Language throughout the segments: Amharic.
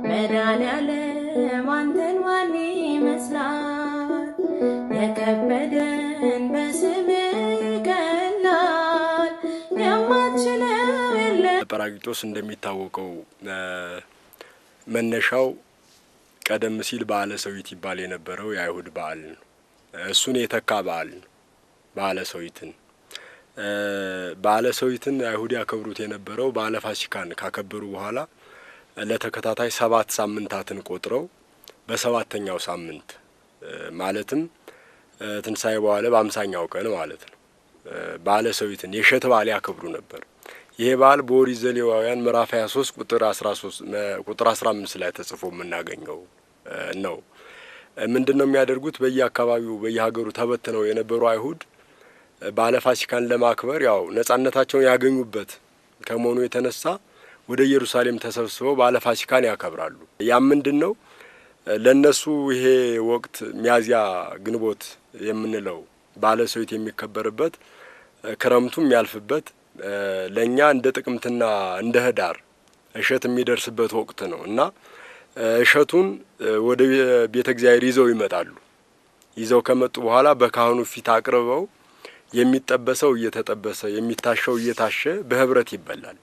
መድኃኔዓለም አንተን ማን ይመስላል? የከበደን በስምህ ይቀላል፣ የማትችለው የለም። ጰራቅሊጦስ እንደሚታወቀው መነሻው ቀደም ሲል በዓለ ሰዊት ይባል የነበረው የአይሁድ በዓል ነው። እሱን የተካ በዓል ነው። በዓለ ሰዊትን አይሁድ ያከብሩት የነበረው በዓለ ፋሲካን ካከበሩ በኋላ ለተከታታይ 7 ሳምንታትን ቆጥረው በሰባተኛው ሳምንት ማለትም ትንሣኤ በኋላ በ50ኛው ቀን ማለት ነው በዓለ ሰዊትን የእሸት በዓል ያከብሩ ነበር። ይሄ በዓል በኦሪት ዘሌዋውያን ምዕራፍ 23 ቁጥር 15 ላይ ተጽፎ የምናገኘው ነው። ምንድነው የሚያደርጉት? በየአካባቢው በየሀገሩ ተበትነው የነበሩ አይሁድ በዓለ ፋሲካን ለማክበር ያው ነጻነታቸውን ያገኙበት ከመሆኑ የተነሳ ወደ ኢየሩሳሌም ተሰብስበው በዓለ ፋሲካን ያከብራሉ። ያም ምንድነው ለነሱ ይሄ ወቅት ሚያዝያ ግንቦት የምንለው በዓለ ሰዊት የሚከበርበት ክረምቱ የሚያልፍበት ለኛ እንደ ጥቅምትና እንደ ህዳር እሸት የሚደርስበት ወቅት ነው እና እሸቱን ወደ ቤተ እግዚአብሔር ይዘው ይመጣሉ። ይዘው ከመጡ በኋላ በካህኑ ፊት አቅርበው የሚጠበሰው እየተጠበሰ የሚታሸው እየታሸ በህብረት ይበላል።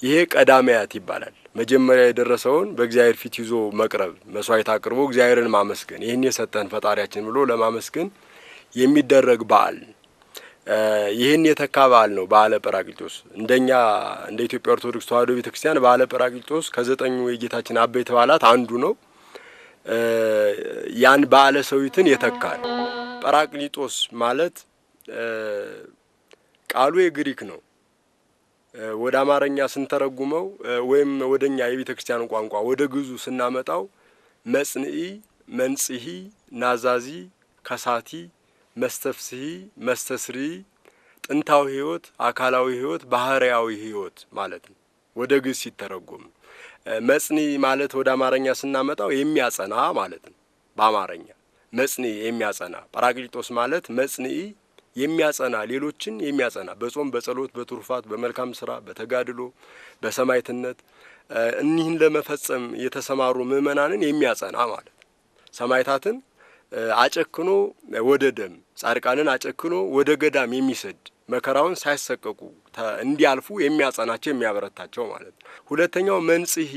ይሄ ቀዳማያት ይባላል። መጀመሪያ የደረሰውን በእግዚአብሔር ፊት ይዞ መቅረብ፣ መስዋዕት አቅርቦ እግዚአብሔርን ማመስገን፣ ይህን የሰጠን ፈጣሪያችን ብሎ ለማመስገን የሚደረግ በዓል ይህን የተካ በዓል ነው በዓለ ጰራቅሊጦስ። እንደኛ እንደ ኢትዮጵያ ኦርቶዶክስ ተዋሕዶ ቤተክርስቲያን በዓለ ጰራቅሊጦስ ከ9 የጌታችን አበይት በዓላት አንዱ ነው። ያን በዓለ ሰዊትን የተካል። ጰራቅሊጦስ ማለት ቃሉ የግሪክ ነው። ወደ አማርኛ ስንተረጉመው ወይም ወደኛ የቤተክርስቲያን ቋንቋ ወደ ግዙ ስናመጣው መጽንዒ፣ መንጽሂ፣ ናዛዚ፣ ከሳቲ፣ መስተፍስሒ፣ መስተስሪ፣ ጥንታዊ ህይወት፣ አካላዊ ህይወት፣ ባህርያዊ ህይወት ማለት ነው ወደ ግዝ ሲተረጎም። መጽንዒ ማለት ወደ አማርኛ ስናመጣው የሚያጸና ማለት ነው። በአማርኛ መጽንዒ የሚያጸና፣ ጰራቅሊጦስ ማለት መጽንዒ የሚያጸና፣ ሌሎችን የሚያጸና በጾም በጸሎት በትሩፋት በመልካም ስራ በተጋድሎ በሰማዕትነት እኒህን ለመፈጸም የተሰማሩ ምእመናንን የሚያጸና ማለት ነው። ሰማዕታትን አጨክኖ ወደ ደም፣ ጻድቃንን አጨክኖ ወደ ገዳም የሚሰድ መከራውን ሳይሰቀቁ እንዲያልፉ የሚያጸናቸው የሚያበረታቸው ማለት ነው። ሁለተኛው መንጽሂ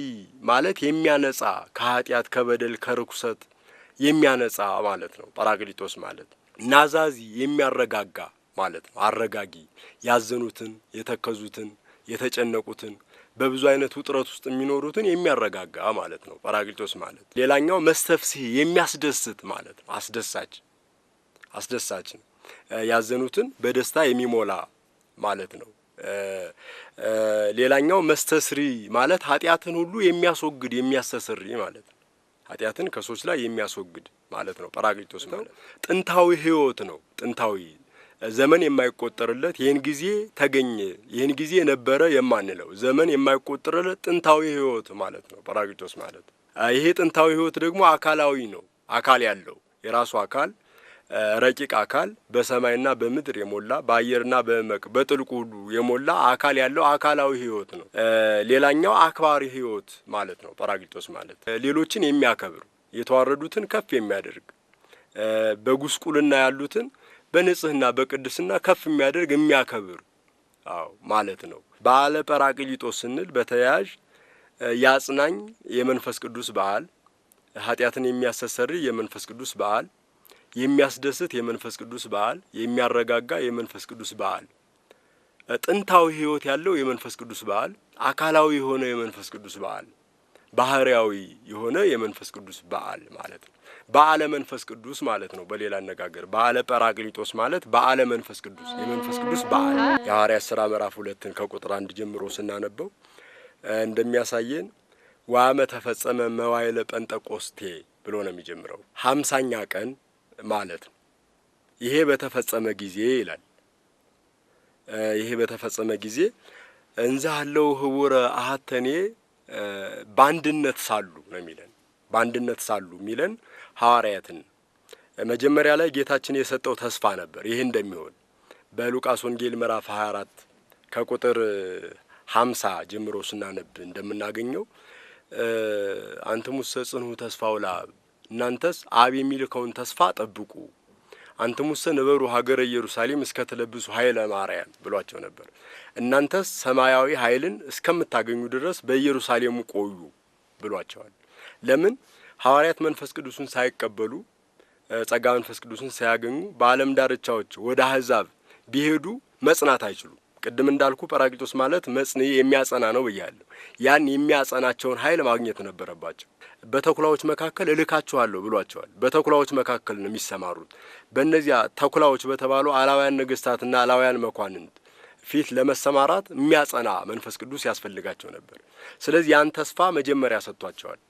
ማለት የሚያነጻ፣ ከኃጢአት ከበደል ከርኩሰት የሚያነጻ ማለት ነው ጰራቅሊጦስ ማለት። ናዛዚ የሚያረጋጋ ማለት ነው። አረጋጊ፣ ያዘኑትን፣ የተከዙትን፣ የተጨነቁትን በብዙ አይነት ውጥረት ውስጥ የሚኖሩትን የሚያረጋጋ ማለት ነው ጰራቅሊጦስ ማለት። ሌላኛው መስተፍስሒ የሚያስደስት ማለት ነው። አስደሳች ነው። ያዘኑትን በደስታ የሚሞላ ማለት ነው። ሌላኛው መስተስሪ ማለት ኃጢአትን ሁሉ የሚያስወግድ የሚያስተስሪ ማለት ነው። ኃጢአትን ከሰዎች ላይ የሚያስወግድ ማለት ነው ጰራቅሊጦስ ማለት። ጥንታዊ ህይወት ነው። ጥንታዊ ዘመን የማይቆጠርለት ይህን ጊዜ ተገኘ ይህን ጊዜ ነበረ የማንለው ዘመን የማይቆጠርለት ጥንታዊ ህይወት ማለት ነው ጰራቅሊጦስ ማለት። ይሄ ጥንታዊ ህይወት ደግሞ አካላዊ ነው። አካል ያለው የራሱ አካል ረቂቅ አካል በሰማይና በምድር የሞላ በአየርና በጥልቁ ሁሉ የሞላ አካል ያለው አካላዊ ህይወት ነው። ሌላኛው አክባሪ ህይወት ማለት ነው ጰራቅሊጦስ ማለት። ሌሎችን የሚያከብር፣ የተዋረዱትን ከፍ የሚያደርግ፣ በጉስቁልና ያሉትን በንጽህና በቅድስና ከፍ የሚያደርግ የሚያከብር ማለት ነው። በዓለ ጰራቅሊጦስ ስንል በተያያዥ ያጽናኝ የመንፈስ ቅዱስ በዓል፣ ኃጢአትን የሚያስተሰርይ የመንፈስ ቅዱስ በዓል፣ የሚያስደስት የመንፈስ ቅዱስ በዓል፣ የሚያረጋጋ የመንፈስ ቅዱስ በዓል፣ ጥንታዊ ህይወት ያለው የመንፈስ ቅዱስ በዓል፣ አካላዊ የሆነ የመንፈስ ቅዱስ በዓል፣ ባህርያዊ የሆነ የመንፈስ ቅዱስ በዓል ማለት ነው። በዓለ መንፈስ ቅዱስ ማለት ነው። በሌላ አነጋገር በዓለ ጰራቅሊጦስ ማለት በዓለ መንፈስ ቅዱስ የመንፈስ ቅዱስ በዓል። የሐዋርያት ሥራ ምዕራፍ 2 ከቁጥር 1 ጀምሮ ስናነበው እንደሚያሳየን ወአመ ተፈጸመ መዋዕለ ጴንጠቆስቴ ብሎ ነው የሚጀምረው። 50ኛ ቀን ማለት ነው። ይሄ በተፈጸመ ጊዜ ይላል። ይሄ በተፈጸመ ጊዜ እንዘ ሀለው ህቡረ አሐተኔ በአንድነት ሳሉ ነው የሚለን። በአንድነት ሳሉ የሚለን ሐዋርያትን መጀመሪያ ላይ ጌታችን የሰጠው ተስፋ ነበር። ይሄ እንደሚሆን በሉቃስ ወንጌል ምዕራፍ 24 ከቁጥር 50 ጀምሮ ስናነብ እንደምናገኘው አንትሙሰ ጽንሑ ተስፋው ለአብ እናንተስ አብ የሚልከውን ተስፋ ጠብቁ አንትሙሰ ነበሩ ሀገረ ኢየሩሳሌም እስከተለብሱ ኃይለ ማርያም ብሏቸው ነበር። እናንተስ ሰማያዊ ኃይልን እስከምታገኙ ድረስ በኢየሩሳሌም ቆዩ ብሏቸዋል። ለምን ሐዋርያት መንፈስ ቅዱስን ሳይቀበሉ ጸጋ መንፈስ ቅዱስን ሳያገኙ በዓለም ዳርቻዎች ወደ አሕዛብ ቢሄዱ መጽናት አይችሉም። ቅድም እንዳልኩ ጰራቅሊጦስ ማለት መጽንዕ የሚያጸና ነው ብያለሁ። ያን የሚያጸናቸውን ኃይል ማግኘት ነበረባቸው። በተኩላዎች መካከል እልካችኋለሁ ብሏቸዋል። በተኩላዎች መካከል ነው የሚሰማሩት። በእነዚያ ተኩላዎች በተባሉ አላውያን ነገስታትና አላውያን መኳንንት ፊት ለመሰማራት የሚያጸና መንፈስ ቅዱስ ያስፈልጋቸው ነበር። ስለዚህ ያን ተስፋ መጀመሪያ ሰጥቷቸዋል።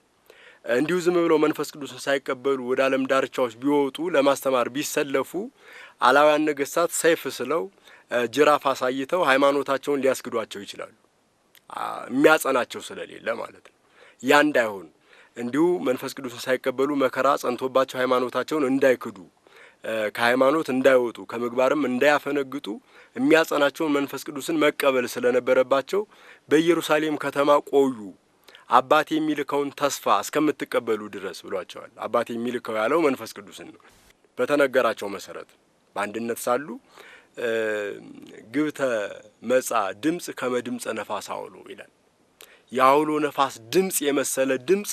እንዲሁ ዝም ብለው መንፈስ ቅዱስን ሳይቀበሉ ወደ ዓለም ዳርቻዎች ቢወጡ ለማስተማር ቢሰለፉ አላውያን ነገስታት ሰይፍ ስለው ጅራፍ አሳይተው ሃይማኖታቸውን ሊያስክዷቸው ይችላሉ። የሚያጸናቸው ስለሌለ ማለት ነው። ያ እንዳይሆን እንዲሁ መንፈስ ቅዱስን ሳይቀበሉ መከራ ጸንቶባቸው ሃይማኖታቸውን እንዳይክዱ ከሃይማኖት እንዳይወጡ ከምግባርም እንዳያፈነግጡ የሚያጸናቸውን መንፈስ ቅዱስን መቀበል ስለነበረባቸው በኢየሩሳሌም ከተማ ቆዩ አባቴ የሚልከውን ተስፋ እስከምትቀበሉ ድረስ ብሏቸዋል። አባቴ የሚልከው ያለው መንፈስ ቅዱስን ነው። በተነገራቸው መሰረት በአንድነት ሳሉ ግብተ መጻ ድምጽ ከመድምጸ ነፋስ አውሎ ይላል። የአውሎ ነፋስ ድምጽ የመሰለ ድምጽ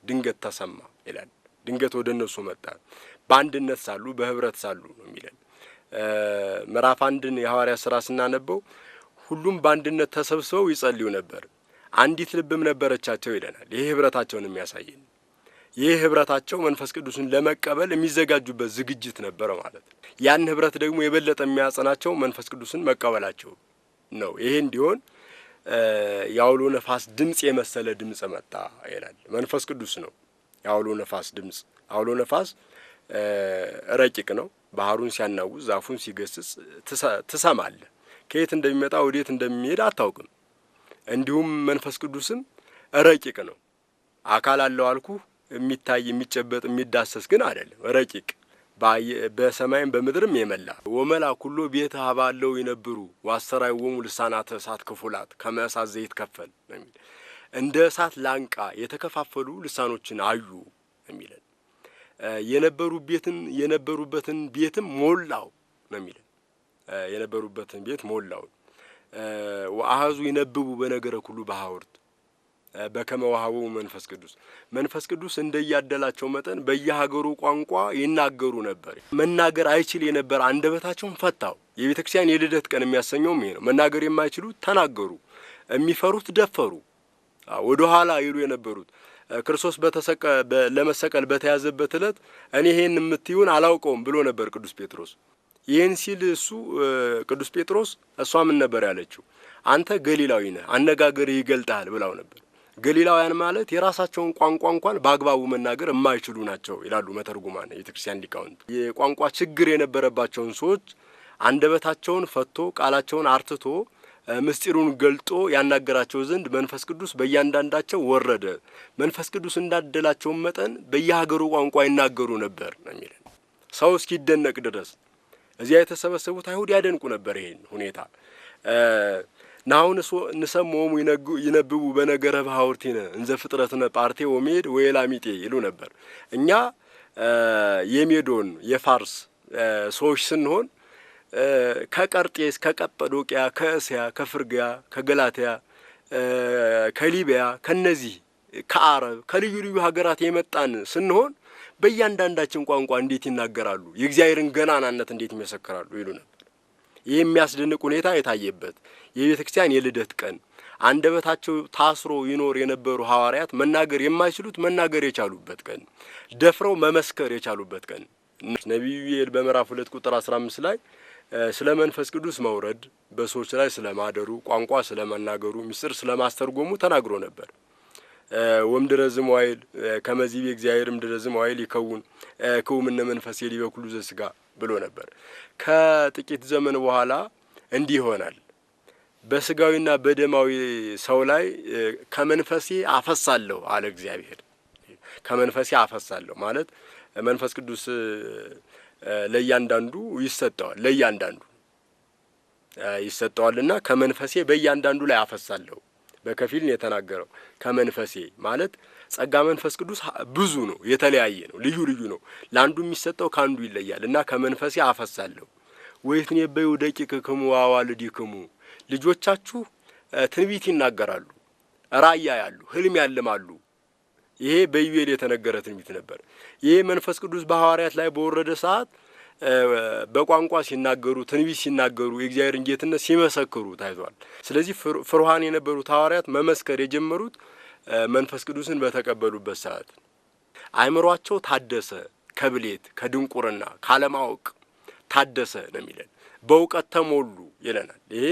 ድንገት ተሰማ ይላል። ድንገት ወደ እነሱ መጣ። በአንድነት ሳሉ በህብረት ሳሉ ነው የሚለን። ምዕራፍ 1 የሐዋርያት ሥራ ስናነበው ሁሉም በአንድነት ተሰብስበው ይጸልዩ ነበር፣ አንዲት ልብም ነበረቻቸው ይለናል። ይሄ ህብረታቸውን የሚያሳየን ይህ ህብረታቸው መንፈስ ቅዱስን ለመቀበል የሚዘጋጁበት ዝግጅት ነበረ ማለት ነው። ያን ህብረት ደግሞ የበለጠ የሚያጸናቸው መንፈስ ቅዱስን መቀበላቸው ነው። ይሄ እንዲሆን የአውሎ ነፋስ ድምጽ የመሰለ ድምጽ መጣ ይላል። መንፈስ ቅዱስ ነው የአውሎ ነፋስ ድምጽ። አውሎ ነፋስ ረቂቅ ነው። ባህሩን ሲያናውዝ ዛፉን ሲገስጽ ትሰማለህ። ከየት እንደሚመጣ ወዴት እንደሚሄድ አታውቅም። እንዲሁም መንፈስ ቅዱስም ረቂቅ ነው። አካል አለው አልኩ፣ የሚታይ የሚጨበጥ የሚዳሰስ ግን አይደለም። ረቂቅ በሰማይም በምድርም የመላ ወመላ ኩሎ ቤተ ሀባለው ይነብሩ ዋሰራይወሙ ልሳናተ እሳት ክፉላት ከመ እሳት ዘይትከፈል ነው የሚል። እንደ እሳት ላንቃ የተከፋፈሉ ልሳኖችን አዩ የሚለን። የነበሩበትን ቤትም ሞላው ነው የሚለን። የነበሩበትን ቤት ሞላው። ወአሐዙ ይነብቡ በነገረ ኩሉ በሐውርት በከመ ወሀቦሙ መንፈስ ቅዱስ እንደያደላቸው መጠን በየሀገሩ ቋንቋ ይናገሩ ነበር። መናገር አይችል የነበር አንደበታቸውን ፈታው። የቤተ ክርስቲያን የልደት ቀን የሚያሰኘውም ይሄ ነው። መናገር የማይችሉት ተናገሩ፣ የሚፈሩት ደፈሩ። ወደ ኋላ ይሉ የነበሩት ክርስቶስ ለመሰቀል በተያዘበት ዕለት እኔ ይሄን የምትዩን አላውቀውም ብሎ ነበር ቅዱስ ጴጥሮስ። ይህን ሲል ቅዱስ ጴጥሮስ እሷ ምን ነበር ያለችው? አንተ ገሊላዊ ነህ፣ አነጋገርህ ይገልጣል ብላው ነበር። ገሊላውያን ማለት የራሳቸውን ቋንቋ እንኳን በአግባቡ መናገር የማይችሉ ናቸው ይላሉ መተርጉማን የቤተክርስቲያን ሊቃውንት። የቋንቋ ችግር የነበረባቸውን ሰዎች አንደበታቸውን ፈቶ ቃላቸውን አርትቶ ምስጢሩን ገልጦ ያናገራቸው ዘንድ መንፈስ ቅዱስ በእያንዳንዳቸው ወረደ። መንፈስ ቅዱስ እንዳደላቸውን መጠን በየሀገሩ ቋንቋ ይናገሩ ነበር ነው የሚለን። ሰው እስኪደነቅ ድረስ እዚያ የተሰበሰቡት አይሁድ ያደንቁ ነበር ይሄን ሁኔታ። ናሁን ንሰሞሙ ይነብቡ በነገረ በሐውርቲነ እንዘ ፍጥረትነ ጳርቴ ወሜድ ወኤላሚጤ ይሉ ነበር። እኛ የሜዶን የፋርስ ሰዎች ስንሆን ከቀርጤስ፣ ከቀጰዶቅያ፣ ከእስያ፣ ከፍርግያ፣ ከገላትያ፣ ከሊቢያ ከነዚህ ከአረብ ከልዩ ልዩ ሀገራት የመጣን ስንሆን በእያንዳንዳችን ቋንቋ እንዴት ይናገራሉ፣ የእግዚአብሔርን ገናናነት እንዴት ይመሰክራሉ ይሉ ነበር። ይህ የሚያስደንቅ ሁኔታ የታየበት የቤተ ክርስቲያን የልደት ቀን አንደበታቸው ታስሮ ይኖር የነበሩ ሐዋርያት መናገር የማይችሉት መናገር የቻሉበት ቀን፣ ደፍረው መመስከር የቻሉበት ቀን። ነቢዩ ኢዩኤል በምዕራፍ 2 ቁጥር 15 ላይ ስለ መንፈስ ቅዱስ መውረድ፣ በሰዎች ላይ ስለማደሩ፣ ቋንቋ ስለመናገሩ፣ ምስጢር ስለማስተርጎሙ ተናግሮ ነበር። ወምድረዝም ዋይል ከመዚህ በእግዚአብሔርም ድረዝም ዋይል ይከውን ከውምነ መንፈስ የሊበ ኩሉ ዘሥጋ ብሎ ነበር። ከጥቂት ዘመን በኋላ እንዲህ ይሆናል። በስጋዊና በደማዊ ሰው ላይ ከመንፈሴ አፈሳለሁ አለ እግዚአብሔር። ከመንፈሴ አፈሳለሁ ማለት መንፈስ ቅዱስ ለእያንዳንዱ ይሰጠዋል። ለእያንዳንዱ ይሰጠዋልና ከመንፈሴ በእያንዳንዱ ላይ አፈሳለሁ፣ በከፊል ነው የተናገረው። ከመንፈሴ ማለት ጸጋ መንፈስ ቅዱስ ብዙ ነው፣ የተለያየ ነው፣ ልዩ ልዩ ነው። ለአንዱ የሚሰጠው ካንዱ ይለያል እና ከመንፈሴ አፈሳለሁ። ወይትነበዩ ደቂቅክሙ ወአዋልዲክሙ ልጆቻችሁ ትንቢት ይናገራሉ፣ ራእይ ያያሉ፣ ህልም ያልማሉ። ይሄ በኢዩኤል የተነገረ ትንቢት ነበር። ይሄ መንፈስ ቅዱስ በሐዋርያት ላይ በወረደ ሰዓት በቋንቋ ሲናገሩ፣ ትንቢት ሲናገሩ፣ የእግዚአብሔርን ጌትነት ሲመሰክሩ ታይቷል። ስለዚህ ፍሩሃን የነበሩት ሐዋርያት መመስከር የጀመሩት መንፈስ ቅዱስን በተቀበሉበት ሰዓት አእምሯቸው ታደሰ፣ ከብሌት ከድንቁርና ካለማወቅ ታደሰ ነው የሚለን። በእውቀት ተሞሉ ይለናል። ይሄ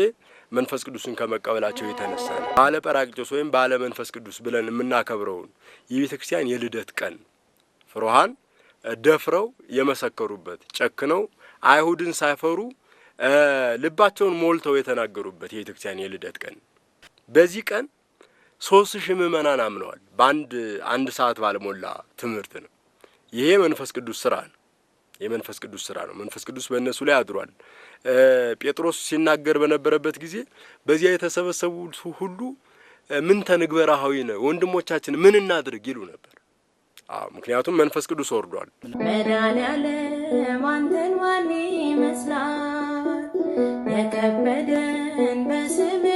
መንፈስ ቅዱስን ከመቀበላቸው የተነሳ ነው። ባለ ጰራቅሊጦስ ወይም ባለ መንፈስ ቅዱስ ብለን የምናከብረውን የቤተ ክርስቲያን የልደት ቀን ፍሩሃን ደፍረው የመሰከሩበት፣ ጨክነው አይሁድን ሳይፈሩ ልባቸውን ሞልተው የተናገሩበት የቤተ ክርስቲያን የልደት ቀን። በዚህ ቀን 3000 ምዕመናን አምነዋል። በአንድ ሰዓት ባልሞላ ትምህርት ነው። ይሄ መንፈስ ቅዱስ ስራ ነው። የመንፈስ ቅዱስ ስራ ነው። መንፈስ ቅዱስ በእነሱ ላይ አድሯል። ጴጥሮስ ሲናገር በነበረበት ጊዜ በዚያ የተሰበሰቡት ሁሉ ምን ተንግበር ኀዊነ ወንድሞቻችን ምን እናድርግ ይሉ ነበር። ምክንያቱም መንፈስ ቅዱስ ወርዷል። መድኃኔዓለም አንተን ማን ይመስላል? የከበደን በስምህ